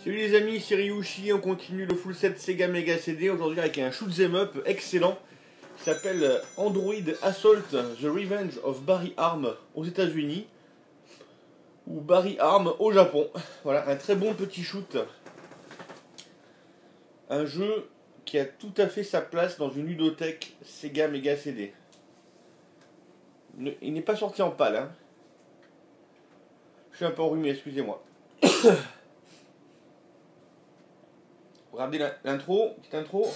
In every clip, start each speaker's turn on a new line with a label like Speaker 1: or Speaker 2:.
Speaker 1: Salut les amis, c'est Ryushi, on continue le full set Sega Mega CD aujourd'hui avec un shoot'em up excellent qui s'appelle Android Assault The Revenge of Barry Arm aux États-Unis ou Barry Arm au Japon. Voilà, un très bon petit shoot. Un jeu qui a tout à fait sa place dans une ludothèque Sega Mega CD. Il n'est pas sorti en pâle, hein. Je suis un peu enrhumé, excusez-moi. Regardez l'intro, petite intro.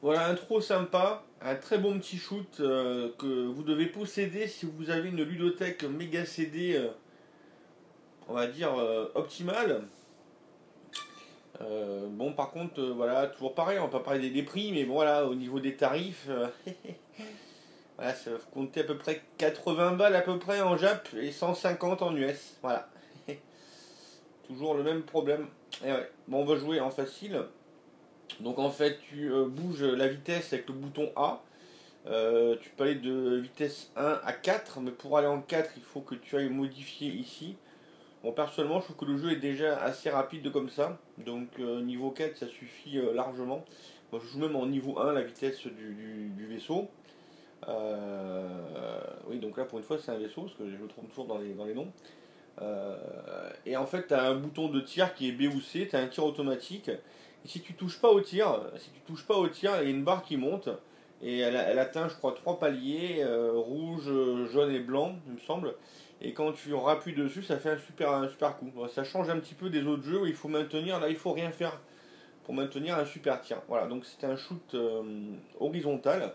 Speaker 1: Voilà, intro sympa, un très bon petit shoot que vous devez posséder si vous avez une ludothèque Mega CD, on va dire optimale. Bon, par contre, voilà, toujours pareil, on va pas parler des prix, mais bon, voilà, au niveau des tarifs, voilà, ça va compter à peu près 80 balles à peu près en Jap et 150 en US. Voilà, toujours le même problème. Et ouais. Bon, on va jouer en facile. Donc en fait tu bouges la vitesse avec le bouton A. Tu peux aller de vitesse 1 à 4, mais pour aller en 4 il faut que tu ailles modifier ici. Bon, personnellement je trouve que le jeu est déjà assez rapide comme ça, donc niveau 4 ça suffit largement. Moi je joue même en niveau 1 la vitesse du vaisseau. Oui, donc là pour une fois c'est un vaisseau parce que je me trompe toujours dans les noms. Et en fait tu as un bouton de tir qui est B ou C, tu as un tir automatique. Et si tu touches pas au tir, il y a une barre qui monte et elle atteint, je crois, 3 paliers, rouge, jaune et blanc, il me semble. Et quand tu rappuies dessus, ça fait un super coup. Ça change un petit peu des autres jeux où il faut maintenir, là il faut rien faire pour maintenir un super tir. Voilà, donc c'est un shoot horizontal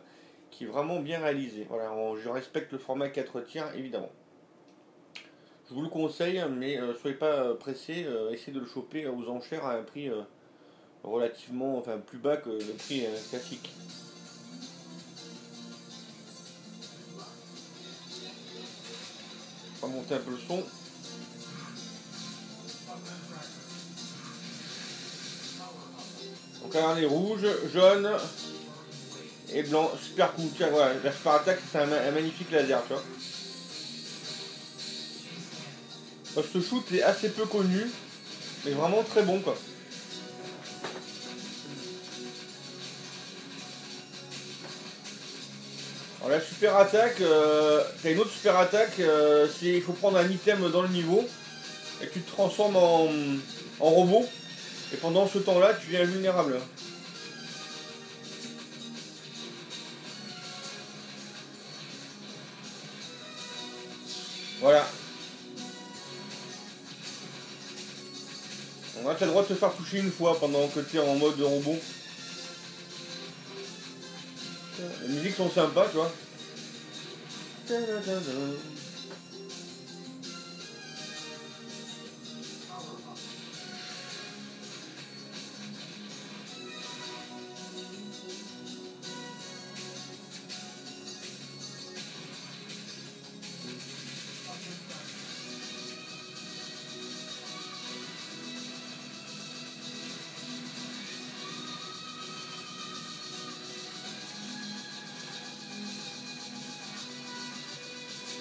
Speaker 1: qui est vraiment bien réalisé. Voilà, je respecte le format 4 tirs évidemment. Je vous le conseille, mais soyez pas pressés, essayez de le choper aux enchères à un prix relativement, enfin plus bas que le prix classique. On va monter un peu le son. Donc là on est rouge, jaune et blanc, super cool. Tiens, voilà, la super attaque c'est un magnifique laser, tu vois. Ce shoot est assez peu connu, mais vraiment très bon quoi. Alors la super attaque, t'as une autre super attaque, il faut prendre un item dans le niveau et tu te transformes en robot et pendant ce temps là tu es invulnérable. Voilà. On a le droit de te faire toucher une fois pendant que tu es en mode robot. Les musiques sont sympas, tu vois.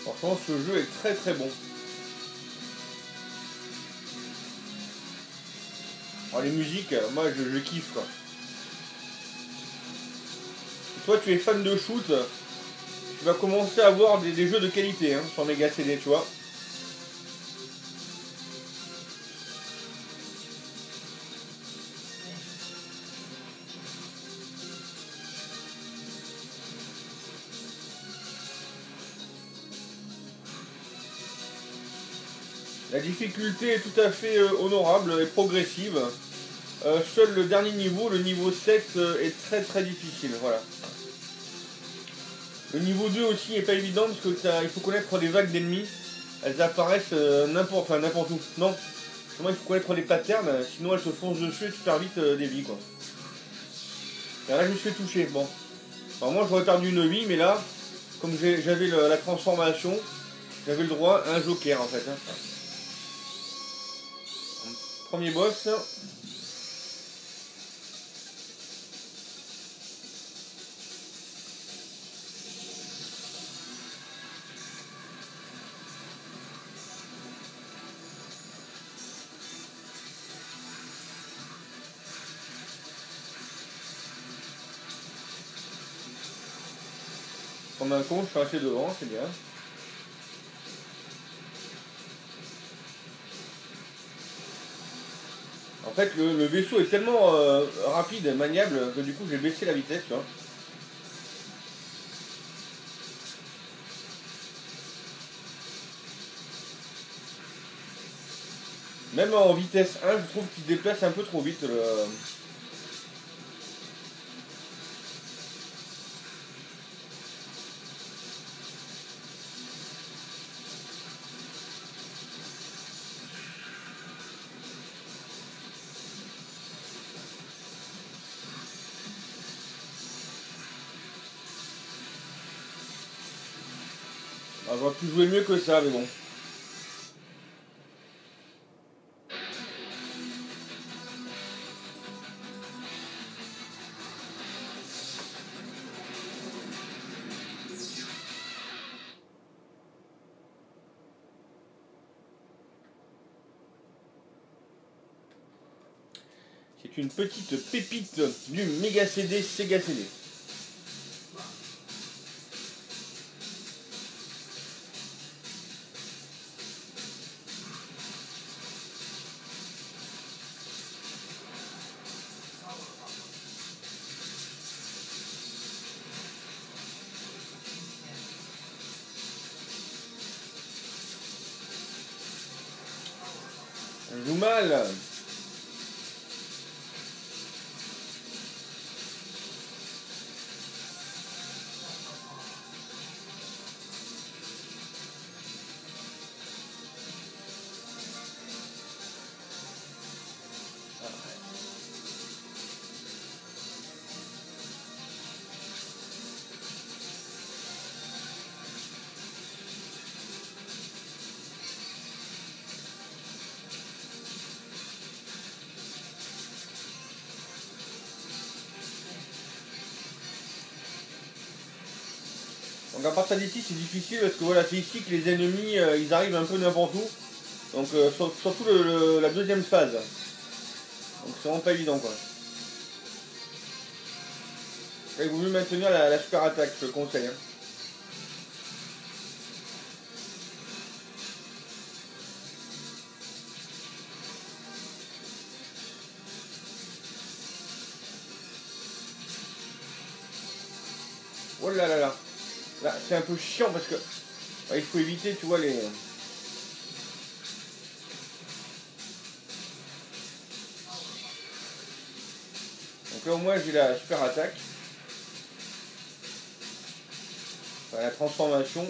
Speaker 1: Franchement, ce jeu est très très bon. Alors, les musiques, moi je kiffe quoi. Et toi, tu es fan de shoot, tu vas commencer à avoir des jeux de qualité hein, sur Mega CD, tu vois. La difficulté est tout à fait honorable et progressive. Seul le dernier niveau, le niveau 7, est très très difficile. Voilà. Le niveau 2 aussi est pas évident parce que il faut connaître les vagues d'ennemis. Elles apparaissent n'importe où. Non. Justement, il faut connaître les patterns, sinon elles te foncent dessus et tu perds vite des vies quoi. Et là je me suis fait toucher. Bon. Alors moi j'aurais perdu une vie, mais là, comme j'avais la transformation, j'avais le droit à un joker en fait. Hein. Premier boss. Comme un con, je suis resté devant, c'est bien. En fait, le vaisseau est tellement rapide, maniable, que du coup j'ai baissé la vitesse, tu vois. Même en vitesse 1, je trouve qu'il se déplace un peu trop vite. Ah, j'aurais pu jouer mieux que ça, mais bon. C'est une petite pépite du Mega CD Sega CD. On joue mal. Donc à partir d'ici c'est difficile parce que voilà, c'est ici que les ennemis ils arrivent un peu n'importe où. Donc surtout la deuxième phase. Donc c'est vraiment pas évident quoi. Il vaut mieux maintenir la super attaque, je te le conseille. Hein. Oh là là là. Là c'est un peu chiant parce que il faut éviter tu vois les. Donc là au moins j'ai la super attaque. Enfin, la transformation.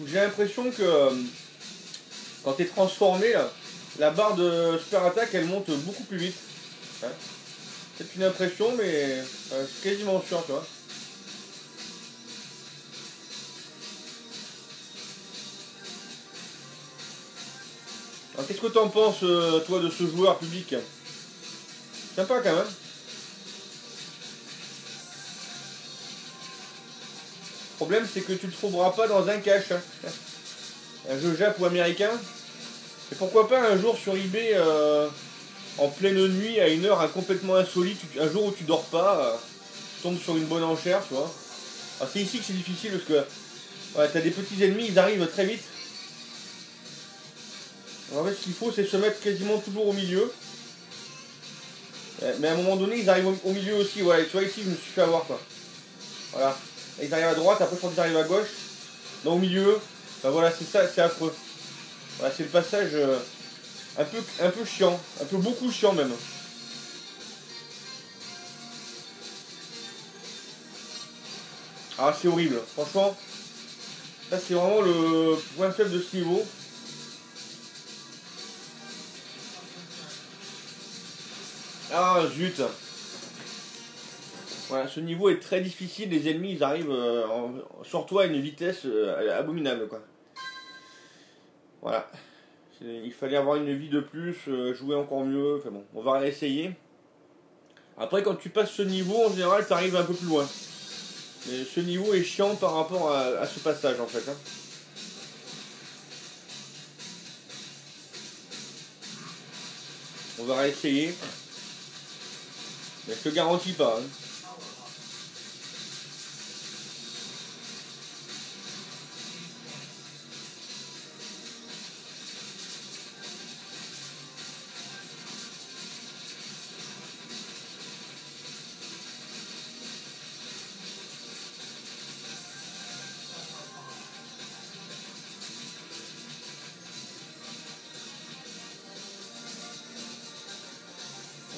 Speaker 1: J'ai l'impression que quand tu es transformé, là, la barre de super attaque elle monte beaucoup plus vite. Hein. C'est une impression, mais je suis quasiment sûr, tu vois. Alors qu'est-ce que t'en penses, toi, de ce joueur public? Sympa quand même. Le problème, c'est que tu le trouveras pas dans un cache. Hein. Un jeu Jap ou américain. Et pourquoi pas un jour sur eBay, en pleine nuit, à une heure complètement insolite, un jour où tu dors pas, tu tombes sur une bonne enchère, tu vois. Alors c'est ici que c'est difficile parce que ouais, t'as des petits ennemis, ils arrivent très vite. Alors, en fait, ce qu'il faut, c'est se mettre quasiment toujours au milieu. Mais à un moment donné, ils arrivent au milieu aussi. Ouais, tu vois, ici, je me suis fait avoir, quoi. Voilà. Ils arrivent à droite, après, je crois qu'ils arrivent à gauche. Non, au milieu. Enfin, voilà, c'est ça, c'est affreux. Voilà, c'est le passage un peu chiant. Un peu beaucoup chiant, même. Ah, c'est horrible. Franchement, là, c'est vraiment le point faible de ce niveau. Ah, zut. Voilà, ce niveau est très difficile, les ennemis ils arrivent sur toi à une vitesse abominable quoi. Voilà. Il fallait avoir une vie de plus, jouer encore mieux, enfin bon, on va réessayer. Après quand tu passes ce niveau, en général tu arrives un peu plus loin. Mais ce niveau est chiant par rapport à ce passage en fait. Hein. On va réessayer. Mais je te garantis pas. Hein.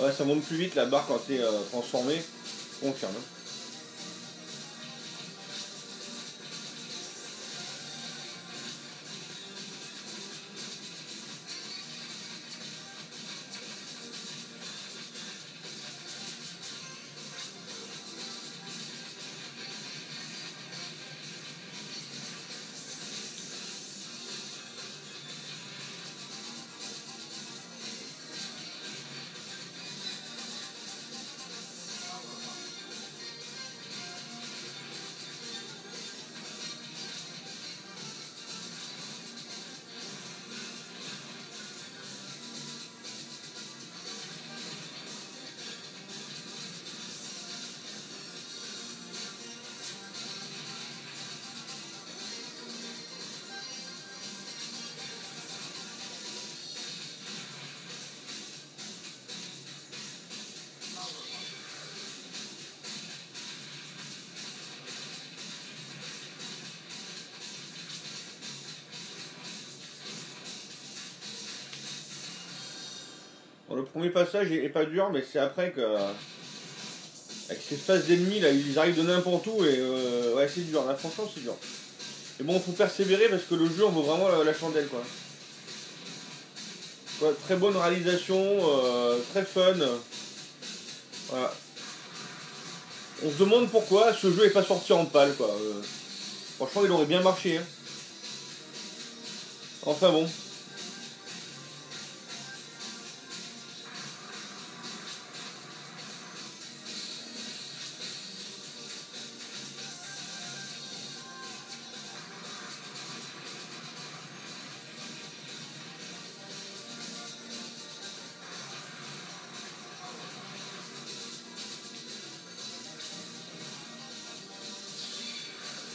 Speaker 1: Ouais, ça monte plus vite la barre quand t'es transformé. Je confirme. Hein. Bon, le premier passage est pas dur, mais c'est après que avec ces phases d'ennemis là, ils arrivent de n'importe où et ouais c'est dur, là franchement c'est dur. Mais bon, faut persévérer parce que le jeu en vaut vraiment la chandelle quoi. Ouais, très bonne réalisation, très fun. Voilà. On se demande pourquoi ce jeu est pas sorti en pâle quoi. Franchement il aurait bien marché. Hein. Enfin bon.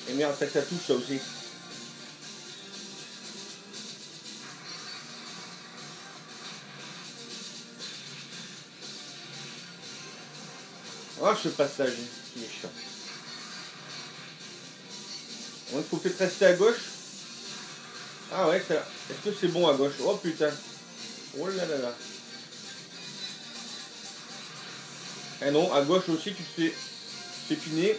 Speaker 1: Et merde, peut-être ça touche ça aussi. Ah ce passage, il est chiant. Il faut peut-être rester à gauche. Ah ouais, ça. Est-ce que c'est bon à gauche? Oh putain. Oh là là là. Ah non, à gauche aussi tu te fais piner.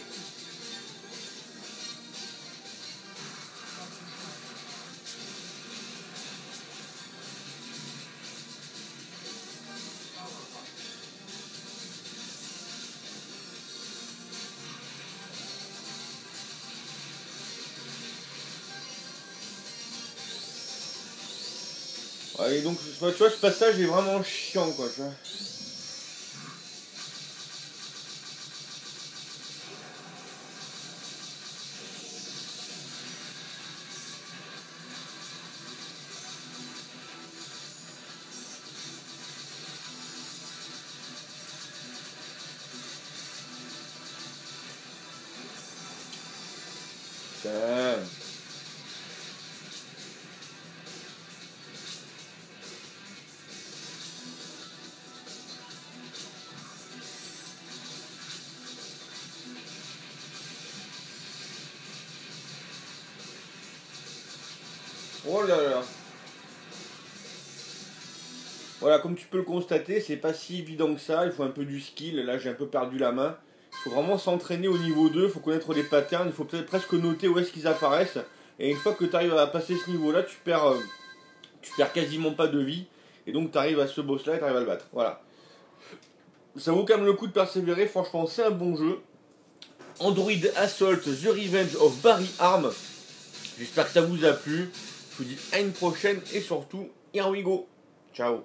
Speaker 1: Ouais, et donc, tu vois, ce passage est vraiment chiant, quoi, tu vois. Putain. Oh là là. Voilà, comme tu peux le constater, c'est pas si évident que ça. Il faut un peu du skill. Là, j'ai un peu perdu la main. Il faut vraiment s'entraîner au niveau 2. Il faut connaître les patterns. Il faut peut-être presque noter où est-ce qu'ils apparaissent. Et une fois que tu arrives à passer ce niveau-là, tu perds quasiment pas de vie. Et donc, tu arrives à ce boss-là et tu arrives à le battre. Voilà. Ça vaut quand même le coup de persévérer. Franchement, c'est un bon jeu. Android Assault The Revenge of Barry Arm. J'espère que ça vous a plu. Je vous dis à une prochaine et surtout, here we go. Ciao.